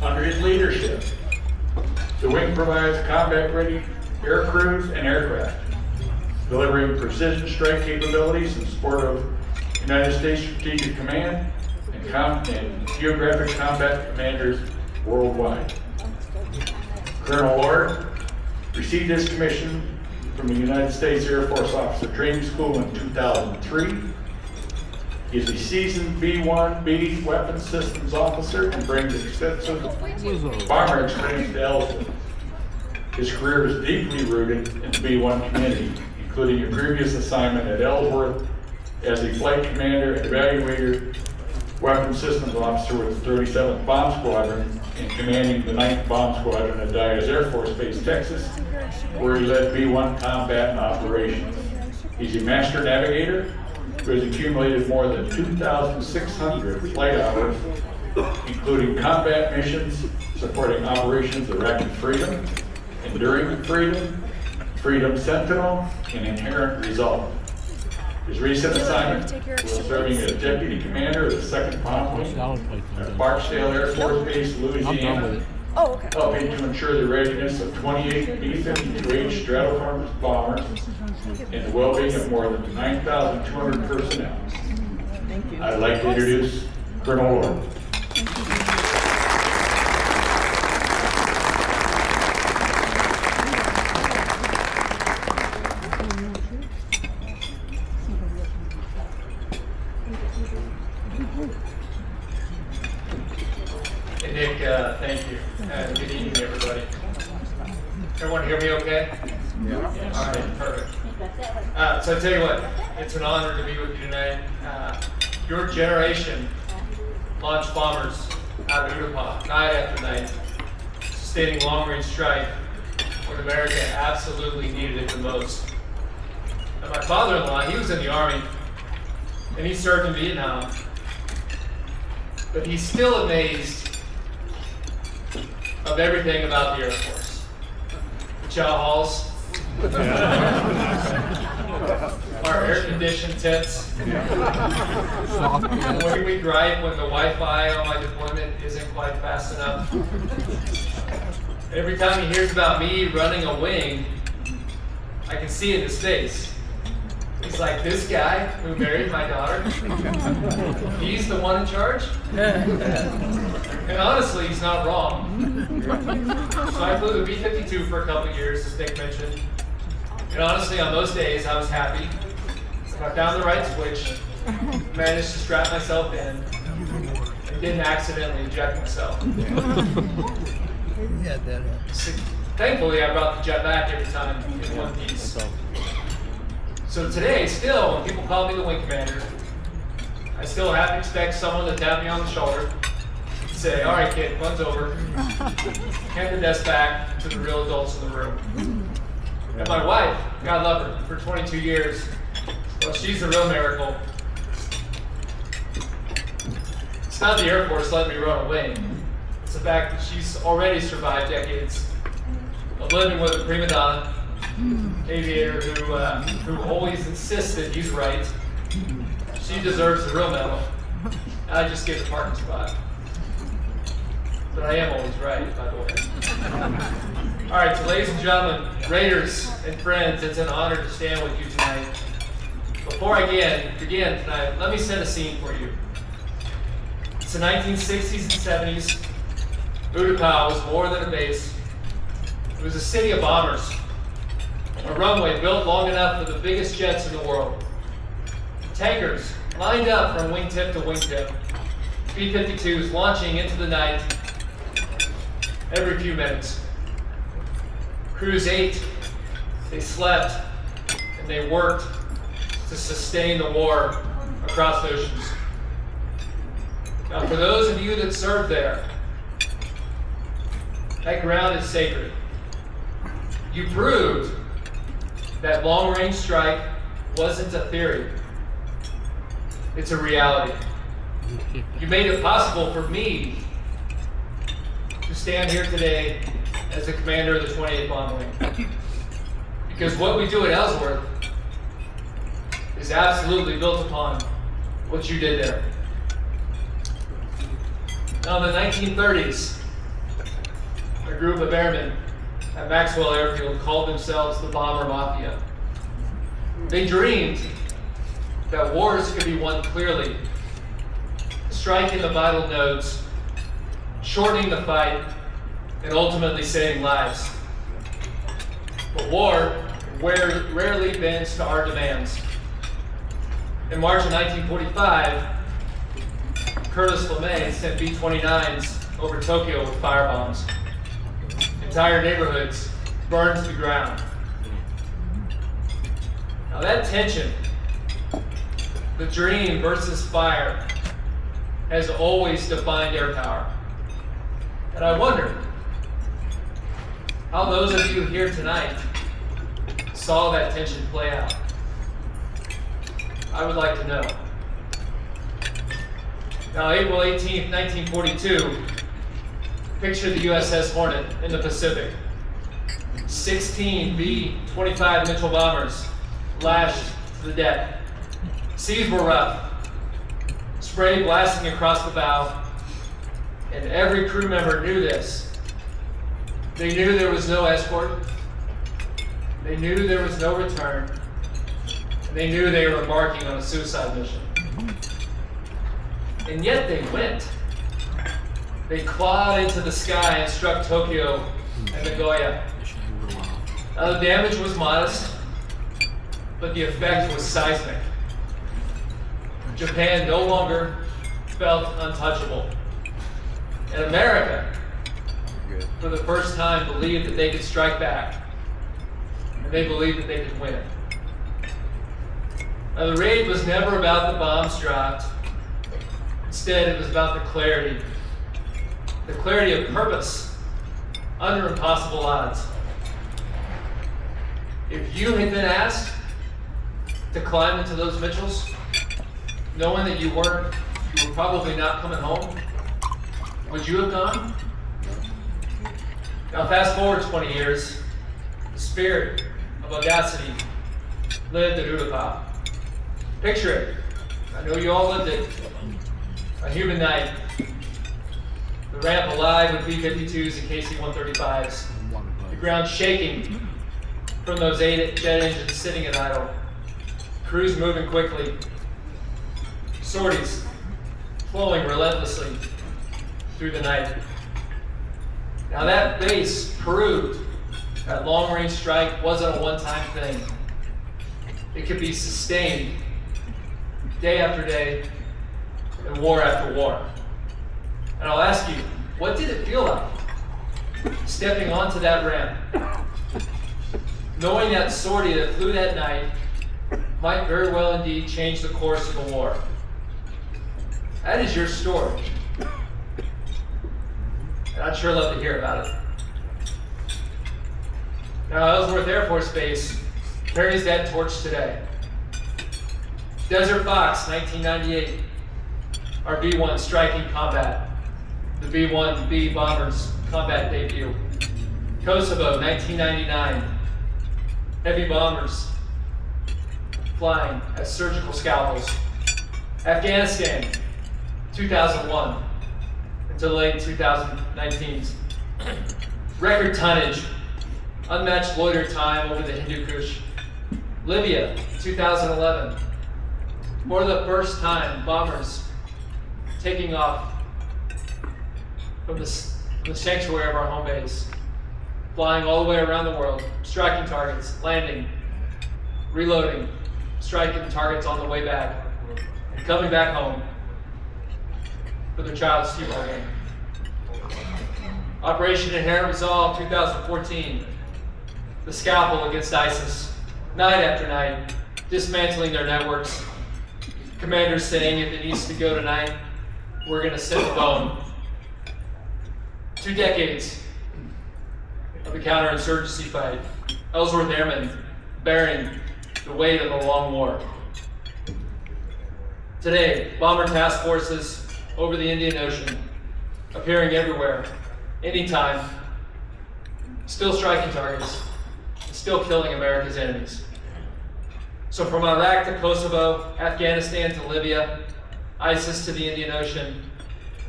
Under his leadership, the wing provides combat-ready air crews and aircraft, delivering precision strike capabilities in support of United States Strategic Command and geographic combat commanders worldwide. Colonel Lord received his commission from the United States Air Force Officer Training School in 2003. He is a seasoned B-1B weapons systems officer and brings extensive bomber experience to Ellsworth. His career is deeply rooted in the B-1 community, including a previous assignment at Ellsworth as a flight commander and evaluator weapons systems officer with the 37th Bomb Squadron and commanding the 9th Bomb Squadron at Dyess Air Force Base, Texas, where he led B-1 combat and operations. He's a master navigator who has accumulated more than 2,600 flight hours, including combat missions supporting operations Iraqi Freedom, Enduring Freedom, Freedom Sentinel, and Inherent Resolve. His recent assignment was serving as Deputy Commander of the 2nd Bomb Wing at Barksdale Air Force Base, Louisiana, helping to ensure the readiness of 28 B-52H Stratoform bombers and the well-being of more than 9,200 personnel. I'd like to introduce Colonel Lord. Hey Nick, thank you. Good evening, everybody. Everyone hear me okay? Yeah. All right, perfect. So I tell you what, it's an honor to be with you tonight. Your generation launched bombers out of UTapao night after night, sustaining long-range strike when America absolutely needed it the most. And my father-in-law, he was in the Army, and he served in Vietnam, but he's still amazed of everything about the Air Force. The chow halls, our air-conditioned tents, when we gripe when the Wi-Fi on my deployment isn't quite fast enough. Every time he hears about me running a wing, I can see it in his face. He's like, this guy who married my daughter, he's the one in charge? And honestly, he's not wrong. So I flew the B-52 for a couple of years, as Nick mentioned. And honestly, on those days, I was happy. I found the right switch, managed to strap myself in, and didn't accidentally eject myself. Thankfully, I brought the jet back every time in one piece. So today, still, when people call me the wing commander, I still have to expect someone to tap me on the shoulder and say, all right, kid, fun's over. Hand the desk back to the real adults in the room. And my wife, God love her, for 22 years, well, she's a real miracle. It's not the Air Force letting me run a wing. It's the fact that she's already survived decades of living with a prima donna, aviator who always insists that he's right. She deserves the real medal. I just get the parking spot. But I am always right, by the way. All right, so ladies and gentlemen, Raiders and friends, it's an honor to stand with you tonight. Before I begin tonight, let me set a scene for you. It's the 1960s and 70s. UTapao was more than a base. It was a city of bombers. A runway built long enough for the biggest jets in the world. Tankers lined up from wingtip to wingtip. B-52s launching into the night every few minutes. Crews ate, they slept, and they worked to sustain the war across oceans. Now, for those of you that served there, that ground is sacred. You proved that long-range strike wasn't a theory. It's a reality. You made it possible for me to stand here today as the commander of the 28th Bomb Wing. Because what we do at Ellsworth is absolutely built upon what you did there. Now, in the 1930s, a group of airmen at Maxwell Airfield called themselves the Bomber Mafia. They dreamed that wars could be won clearly, striking the vital nodes, shortening the fight, and ultimately saving lives. But war rarely bends to our demands. In March of 1945, Curtis LeMay sent B-29s over Tokyo with firebombs. Entire neighborhoods burned to the ground. Now that tension, the dream versus fire, has always defined air power. And I wonder how those of you here tonight saw that tension play out. I would like to know. Now, April 18th, 1942, picture the USS Hornet in the Pacific. 16 B-25 Mitchell bombers lashed to the deck. Seas were rough, spray blasting across the bow, and every crew member knew this. They knew there was no escort, they knew there was no return, and they knew they were embarking on a suicide mission. And yet they went. They clawed into the sky and struck Tokyo and Nagoya. Now the damage was modest, but the effect was seismic. Japan no longer felt untouchable. And America, for the first time, believed that they could strike back. And they believed that they could win. Now the raid was never about the bombs dropped. Instead, it was about the clarity of purpose under impossible odds. If you had been asked to climb into those Mitchells, knowing that you were probably not coming home, would you have gone? Now fast forward 20 years, the spirit of audacity lived at UTapao. Picture it. I know you all lived it. A human night. The ramp alive with B-52s and KC-135s. The ground shaking from those 8 jet engines sitting at idle. Crews moving quickly. Sorties flowing relentlessly through the night. Now that base proved that long-range strike wasn't a one-time thing. It could be sustained day after day and war after war. And I'll ask you, what did it feel like stepping onto that ramp, knowing that sortie that flew that night might very well indeed change the course of the war? That is your story. And I'd sure love to hear about it. Now, Ellsworth Air Force Base carries that torch today. Desert Fox, 1998. Our B-1 striking combat. The B-1B bombers combat debut. Kosovo, 1999. Heavy bombers flying as surgical scalpels. Afghanistan, 2001 until late 2019. Record tonnage, unmatched loiter time over the Hindu Kush. Libya, 2011. For the first time, bombers taking off from the sanctuary of our home base, flying all the way around the world, striking targets, landing, reloading, striking targets on the way back, and coming back home for their child's T-ball game. Operation Inherent Resolve 2014, the scalpel against ISIS, night after night, dismantling their networks. Commanders saying if it needs to go tonight, we're going to send the bone. 2 decades of the counterinsurgency fight. Ellsworth Airmen bearing the weight of the long war. Today, bomber task forces over the Indian Ocean, appearing everywhere, anytime, still striking targets, still killing America's enemies. So from Iraq to Kosovo, Afghanistan to Libya, ISIS to the Indian Ocean,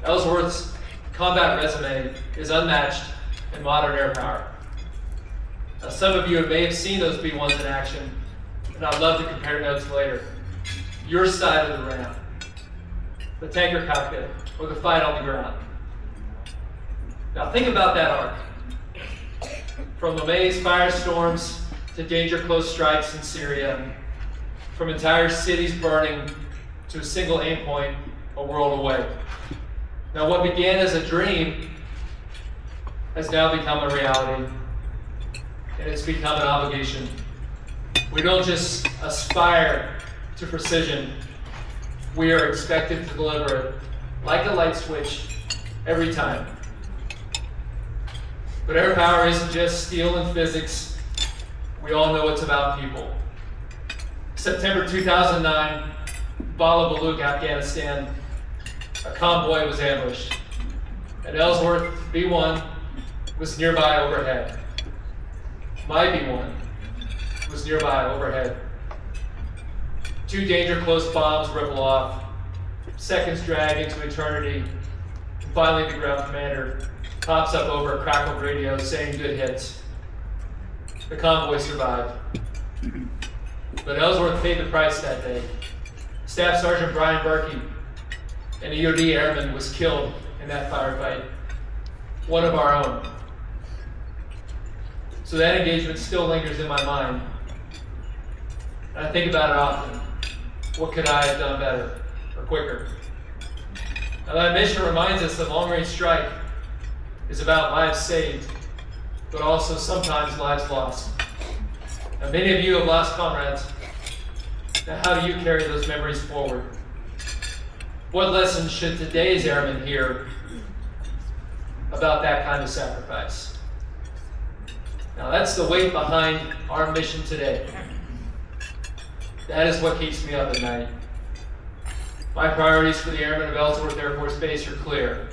Ellsworth's combat resume is unmatched and modern air power. Now, some of you may have seen those B-1s in action, and I'd love to compare notes later. Your side of the ramp, the tanker cockpit, or the fight on the ground. Now think about that arc. From LeMay's firestorms to danger close strikes in Syria, from entire cities burning to a single aim point a world away. Now what began as a dream has now become a reality, and it's become an obligation. We don't just aspire to precision, we are expected to deliver it like a light switch every time. But air power isn't just steel and physics. We all know it's about people. September 2009, Bala Baluk, Afghanistan, a convoy was ambushed. And Ellsworth B-1 was nearby overhead. My B-1 was nearby overhead. Two danger close bombs ripple off. Seconds drag into eternity. And finally, the ground commander pops up over a crackled radio saying good hits. The convoy survived. But Ellsworth paid the price that day. Staff Sergeant Brian Berkey, an EOD airman, was killed in that firefight. One of our own. So that engagement still lingers in my mind. And I think about it often. What could I have done better or quicker? Now that mission reminds us that long-range strike is about lives saved, but also sometimes lives lost. Now many of you have lost comrades. Now how do you carry those memories forward? What lessons should today's airmen hear about that kind of sacrifice? Now that's the weight behind our mission today. That is what keeps me up at night. My priorities for the airmen of Ellsworth Air Force Base are clear.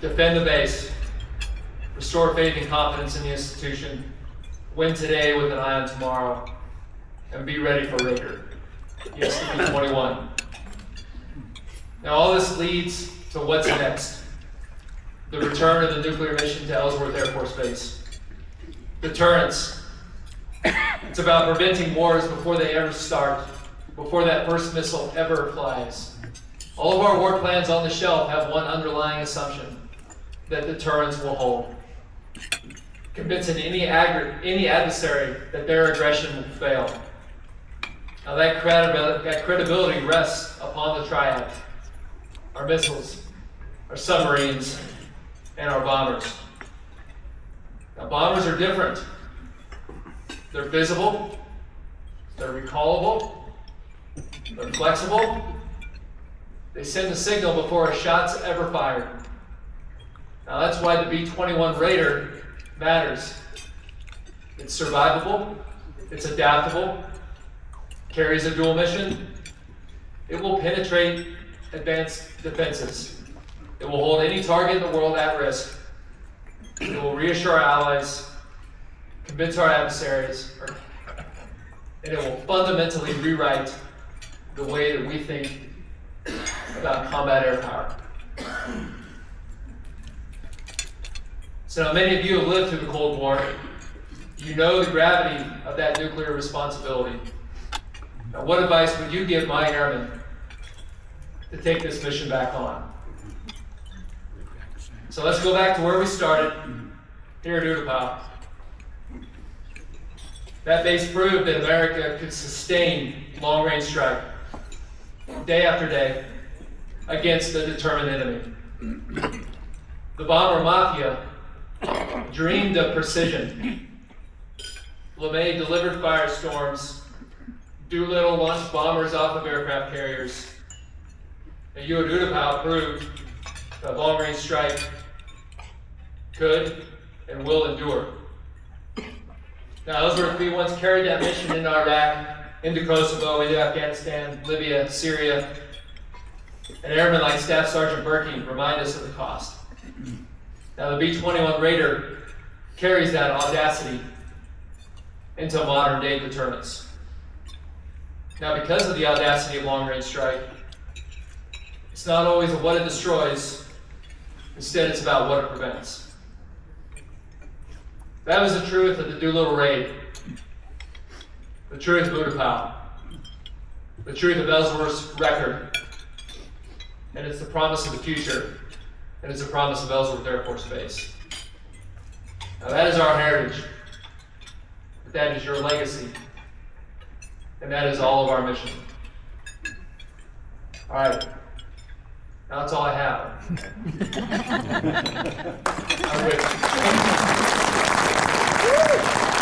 Defend the base, restore faith and confidence in the institution, win today with an eye on tomorrow, and be ready for Raker. Yes, the B-21. Now all this leads to what's next. The return of the nuclear mission to Ellsworth Air Force Base. Deterrence. It's about preventing wars before they ever start, before that first missile ever flies. All of our war plans on the shelf have one underlying assumption, that deterrence will hold. Convincing any adversary that their aggression will fail. Now that credibility rests upon the triad. Our missiles, our submarines, and our bombers. Now bombers are different. They're visible, they're recallable, they're flexible. They send a signal before a shot's ever fired. Now that's why the B-21 Raider matters. It's survivable, it's adaptable, carries a dual mission. It will penetrate advanced defenses. It will hold any target in the world at risk. It will reassure our allies, convince our adversaries, and it will fundamentally rewrite the way that we think about combat air power. So now many of you have lived through the Cold War. You know the gravity of that nuclear responsibility. Now what advice would you give my airmen to take this mission back on? So let's go back to where we started, here at UTapao. That base proved that America could sustain long-range strike, day after day, against a determined enemy. The bomber mafia dreamed of precision. LeMay delivered firestorms, Doolittle launched bombers off of aircraft carriers. And you at UTapao proved that long-range strike could and will endure. Now, Ellsworth B-1s carried that mission into Iraq, into Kosovo, into Afghanistan, Libya, Syria. And airmen like Staff Sergeant Berkey remind us of the cost. Now, the B-21 Raider carries that audacity into modern-day deterrence. Now, because of the audacity of long-range strike, it's not always what it destroys. Instead, it's about what it prevents. That was the truth of the Doolittle raid. The truth of UTapao. The truth of Ellsworth's record. And it's the promise of the future. And it's the promise of Ellsworth Air Force Base. Now that is our heritage. But that is your legacy. And that is all of our mission. All right. Now that's all I have. I'm with you.